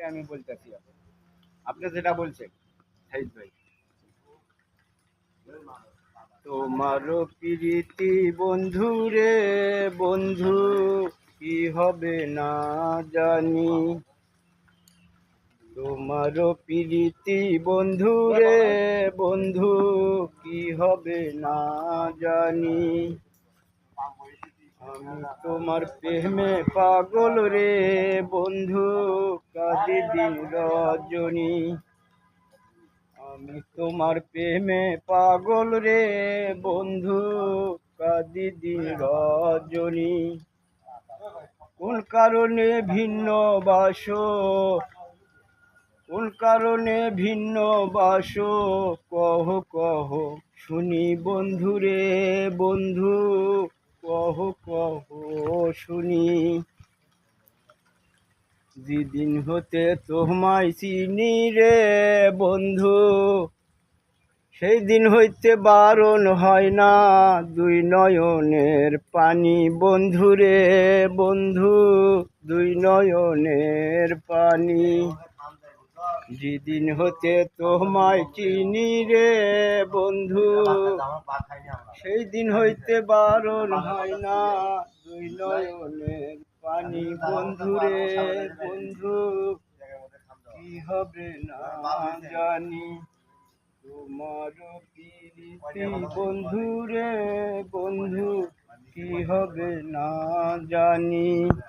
সেটাই আমি বলতেছি। আপনি যেটা বলছেন সাইদ ভাই, তোমারও প্রীতি বন্ধু রে বন্ধু কি হবে না জানি, তোমারও প্রীতি বন্ধু রে বন্ধু কি হবে না জানি, আমি তোমার প্রেমে পাগল রে বন্ধু কাজে দিন রজনী, আমি তোমার প্রেমে পাগল রে বন্ধু কাজে দিন রজনী, কোন কারণে ভিন্ন বাসো, কোন কারণে ভিন্ন বাসো কহ কহ শুনি বন্ধু রে বন্ধু কহ কহ শুনি, যেদিন হতে তোমায় চিনি রে বন্ধু সেই দিন হইতে বারণ হয় না দুই নয়নের পানি বন্ধু রে বন্ধু দুই নয়নের পানি, যেদিন হতে তোমায় চিনি রে বন্ধু সেই দিন হইতে বারণ হয় না দুই নয়নের পানি বন্ধু রে বন্ধু কি হবে না জানি, তোমার প্রীতি বন্ধু রে বন্ধু কি হবে না জানি।